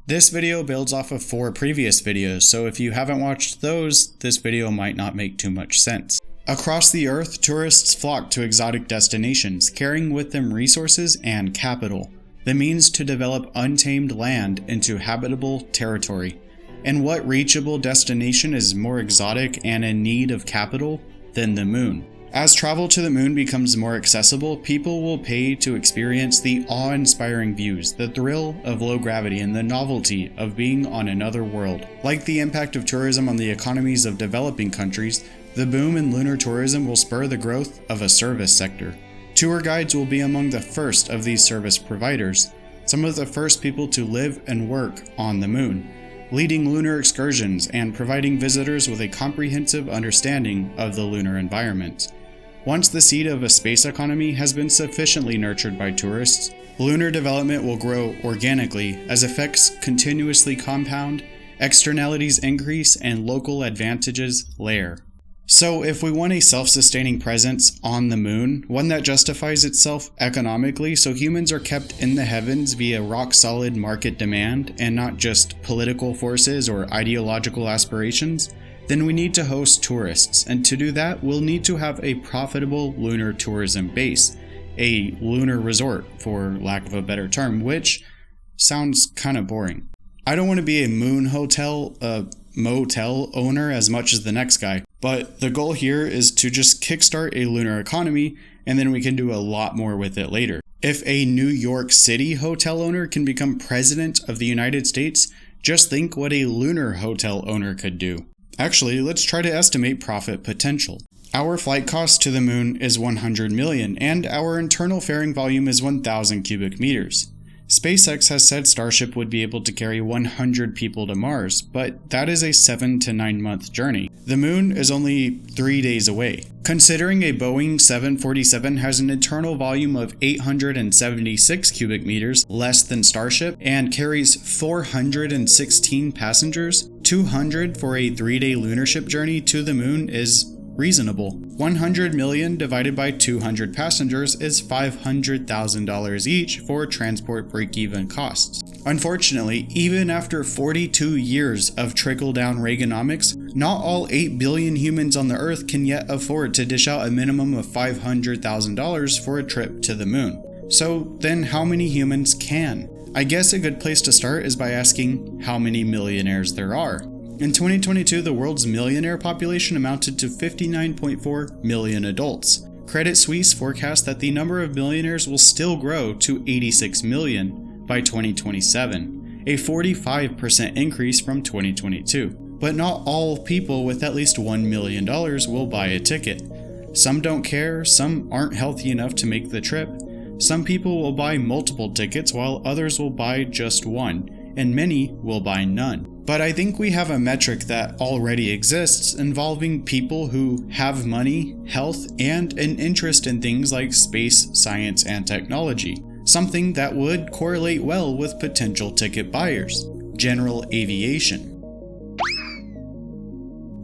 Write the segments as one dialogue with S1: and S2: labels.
S1: This video builds off of 4 previous videos, so if you haven't watched those, this video might not make too much sense. Across the Earth, tourists flock to exotic destinations, carrying with them resources and capital, the means to develop untamed land into habitable territory. And what reachable destination is more exotic and in need of capital than the moon? As travel to the moon becomes more accessible, people will pay to experience the awe-inspiring views, the thrill of low gravity, and the novelty of being on another world. Like the impact of tourism on the economies of developing countries, the boom in lunar tourism will spur the growth of a service sector. Tour guides will be among the first of these service providers, some of the first people to live and work on the moon, leading lunar excursions and providing visitors with a comprehensive understanding of the lunar environment. Once the seed of a space economy has been sufficiently nurtured by tourists, lunar development will grow organically as effects continuously compound, externalities increase, and local advantages layer. So if we want a self-sustaining presence on the moon, one that justifies itself economically so humans are kept in the heavens via rock-solid market demand and not just political forces or ideological aspirations, then we need to host tourists, and to do that we'll need to have a profitable lunar tourism base, a lunar resort for lack of a better term, which sounds kind of boring. I don't want to be a moon hotel, motel owner as much as the next guy, but the goal here is to just kickstart a lunar economy and then we can do a lot more with it later. If a New York City hotel owner can become president of the United States, just think what a lunar hotel owner could do. Actually, let's try to estimate profit potential. Our flight cost to the moon is 100 million and our internal fairing volume is 1,000 cubic meters. SpaceX has said Starship would be able to carry 100 people to Mars, but that is a 7 to 9 month journey. The moon is only 3 days away. Considering a Boeing 747 has an internal volume of 876 cubic meters, less than Starship, and carries 416 passengers, 200 for a 3-day lunar ship journey to the moon is reasonable. 100 million divided by 200 passengers is $500,000 each for transport break-even costs. Unfortunately, even after 42 years of trickle-down Reaganomics, not all 8 billion humans on the Earth can yet afford to dish out a minimum of $500,000 for a trip to the moon. So then how many humans can? I guess a good place to start is by asking how many millionaires there are. In 2022, the world's millionaire population amounted to 59.4 million adults. Credit Suisse forecasts that the number of millionaires will still grow to 86 million by 2027, a 45% increase from 2022. But not all people with at least $1 million will buy a ticket. Some don't care, some aren't healthy enough to make the trip. Some people will buy multiple tickets while others will buy just one, and many will buy none. But I think we have a metric that already exists involving people who have money, health, and an interest in things like space, science, and technology. Something that would correlate well with potential ticket buyers: general aviation.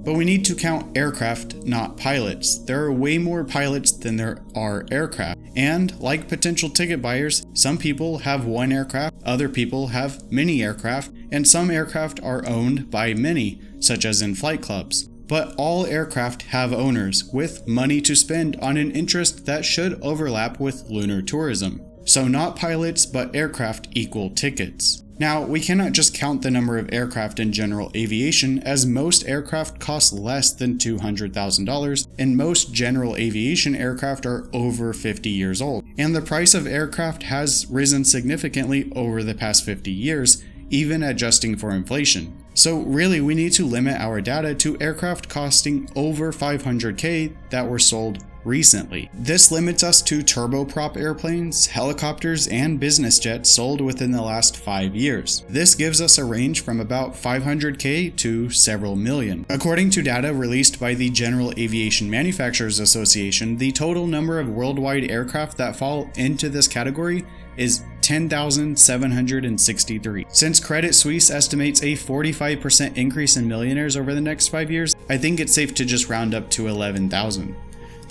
S1: But we need to count aircraft, not pilots. There are way more pilots than there are aircraft. And, like potential ticket buyers, some people have one aircraft, other people have many aircraft, and some aircraft are owned by many, such as in flight clubs. But all aircraft have owners, with money to spend on an interest that should overlap with lunar tourism. So not pilots, but aircraft equal tickets. Now, we cannot just count the number of aircraft in general aviation, as most aircraft cost less than $200,000, and most general aviation aircraft are over 50 years old. And the price of aircraft has risen significantly over the past 50 years, even adjusting for inflation. So really, we need to limit our data to aircraft costing over $500K that were sold recently. This limits us to turboprop airplanes, helicopters, and business jets sold within the last 5 years. This gives us a range from about $500K to several million. According to data released by the General Aviation Manufacturers Association, the total number of worldwide aircraft that fall into this category is 10,763. Since Credit Suisse estimates a 45% increase in millionaires over the next 5 years, I think it's safe to just round up to 11,000.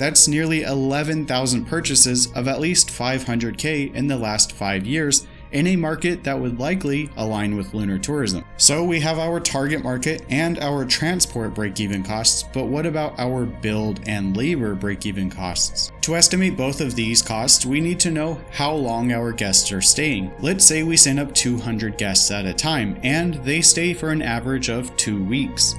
S1: That's nearly 11,000 purchases of at least $500K in the last 5 years, in a market that would likely align with lunar tourism. So we have our target market and our transport break-even costs, but what about our build and labor break-even costs? To estimate both of these costs, we need to know how long our guests are staying. Let's say we send up 200 guests at a time, and they stay for an average of 2 weeks.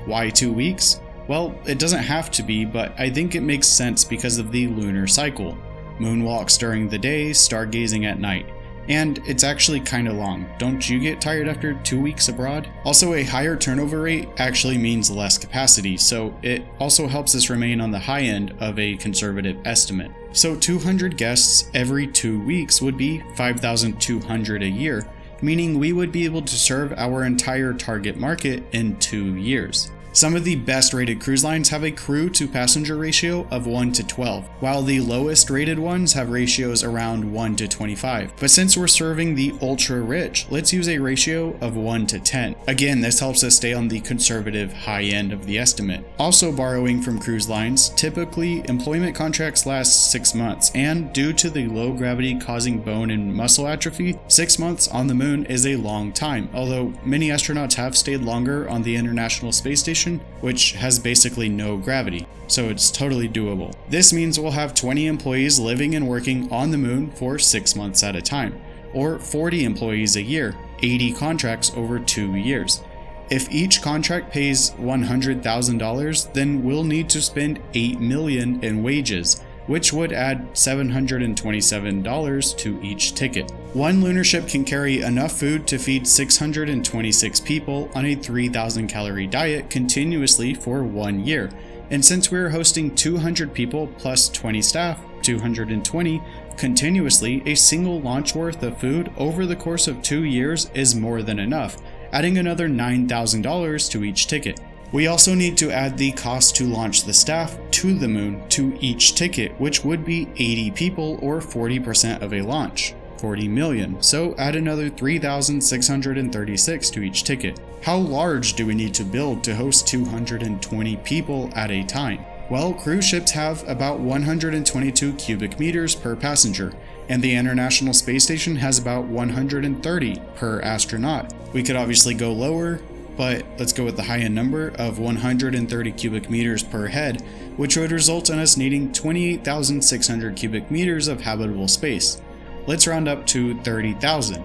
S1: Why 2 weeks? Well, it doesn't have to be, but I think it makes sense because of the lunar cycle. Moonwalks during the day, stargazing at night. And it's actually kinda long. Don't you get tired after 2 weeks abroad? Also, a higher turnover rate actually means less capacity, so it also helps us remain on the high end of a conservative estimate. So 200 guests every 2 weeks would be 5,200 a year, meaning we would be able to serve our entire target market in 2 years. Some of the best rated cruise lines have a crew to passenger ratio of 1 to 12, while the lowest rated ones have ratios around 1 to 25. But since we're serving the ultra rich, let's use a ratio of 1 to 10. Again, this helps us stay on the conservative high end of the estimate. Also borrowing from cruise lines, typically employment contracts last 6 months, and due to the low gravity causing bone and muscle atrophy, 6 months on the moon is a long time, although many astronauts have stayed longer on the International Space Station, which has basically no gravity, so it's totally doable. This means we'll have 20 employees living and working on the moon for 6 months at a time, or 40 employees a year, 80 contracts over 2 years. If each contract pays $100,000, then we'll need to spend $8 million in wages, which would add $727 to each ticket. One lunar ship can carry enough food to feed 626 people on a 3,000 calorie diet continuously for 1 year. And since we're hosting 200 people plus 20 staff, 220 continuously, a single launch worth of food over the course of 2 years is more than enough, adding another $9,000 to each ticket. We also need to add the cost to launch the staff to the moon to each ticket, which would be 80 people or 40% of a launch, 40 million. So add another 3,636 to each ticket. How large do we need to build to host 220 people at a time? Well, cruise ships have about 122 cubic meters per passenger, and the International Space Station has about 130 per astronaut. We could obviously go lower, but let's go with the high-end number of 130 cubic meters per head, which would result in us needing 28,600 cubic meters of habitable space. Let's round up to 30,000.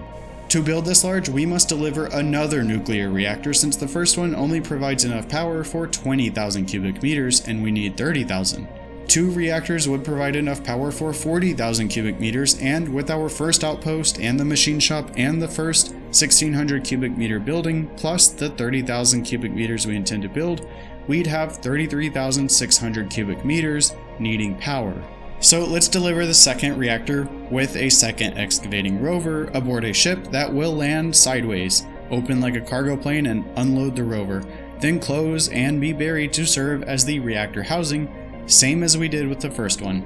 S1: To build this large, we must deliver another nuclear reactor since the first one only provides enough power for 20,000 cubic meters and we need 30,000. 2 reactors would provide enough power for 40,000 cubic meters, and with our first outpost and the machine shop and the first 1,600 cubic meter building, plus the 30,000 cubic meters we intend to build, we'd have 33,600 cubic meters needing power. So let's deliver the second reactor with a second excavating rover aboard a ship that will land sideways, open like a cargo plane and unload the rover, then close and be buried to serve as the reactor housing, same as we did with the first one.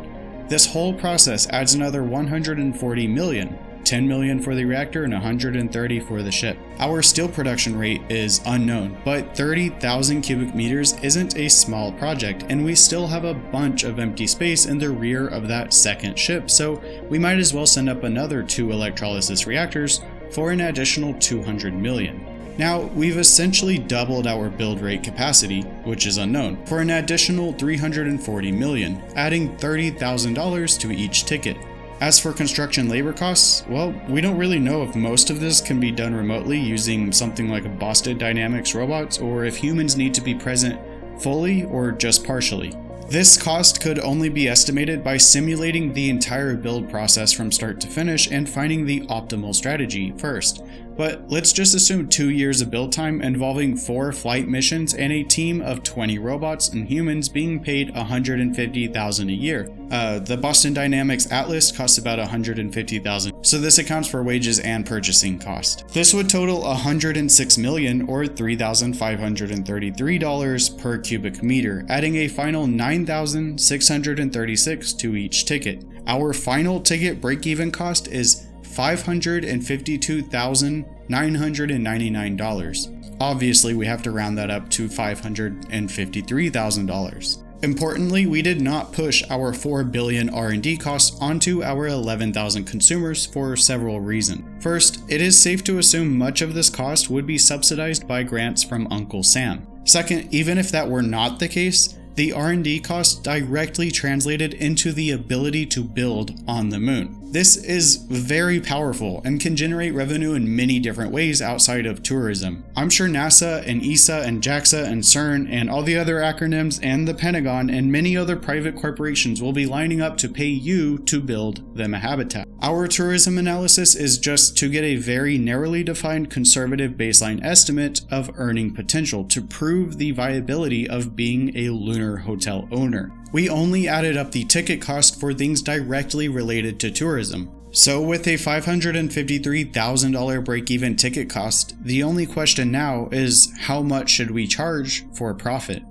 S1: This whole process adds another 140 million, 10 million for the reactor and 130 for the ship. Our steel production rate is unknown, but 30,000 cubic meters isn't a small project, and we still have a bunch of empty space in the rear of that second ship, so we might as well send up another 2 electrolysis reactors for an additional 200 million. Now, we've essentially doubled our build rate capacity, which is unknown, for an additional 340 million, adding $30,000 to each ticket. As for construction labor costs, well, we don't really know if most of this can be done remotely using something like Boston Dynamics robots, or if humans need to be present fully or just partially. This cost could only be estimated by simulating the entire build process from start to finish and finding the optimal strategy first. But let's just assume 2 years of build time involving 4 flight missions and a team of 20 robots and humans being paid $150,000 a year. The Boston Dynamics Atlas costs about $150,000, so this accounts for wages and purchasing cost. This would total $106 million or $3,533 per cubic meter, adding a final $9,636 to each ticket. Our final ticket break-even cost is $552,999. Obviously, we have to round that up to $553,000. Importantly, we did not push our $4 billion R&D costs onto our 11,000 consumers for several reasons. First, it is safe to assume much of this cost would be subsidized by grants from Uncle Sam. Second, even if that were not the case, the R&D cost directly translated into the ability to build on the moon. This is very powerful and can generate revenue in many different ways outside of tourism. I'm sure NASA and ESA and JAXA and CERN and all the other acronyms and the Pentagon and many other private corporations will be lining up to pay you to build them a habitat. Our tourism analysis is just to get a very narrowly defined conservative baseline estimate of earning potential to prove the viability of being a lunar hotel owner. We only added up the ticket cost for things directly related to tourism. So with a $553,000 break-even ticket cost, the only question now is how much should we charge for profit?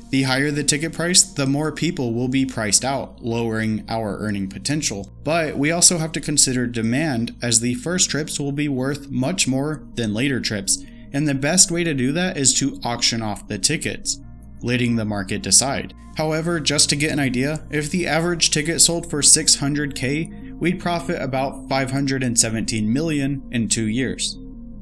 S1: The higher the ticket price, the more people will be priced out, lowering our earning potential. But we also have to consider demand, as the first trips will be worth much more than later trips, and the best way to do that is to auction off the tickets, letting the market decide. However, just to get an idea, if the average ticket sold for $600K, we'd profit about $517 million in 2 years.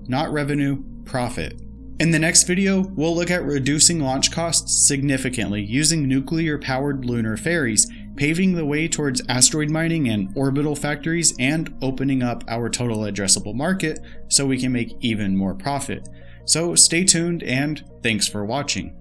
S1: Not revenue, profit. In the next video, we'll look at reducing launch costs significantly using nuclear-powered lunar ferries, paving the way towards asteroid mining and orbital factories, and opening up our total addressable market so we can make even more profit. So stay tuned and thanks for watching.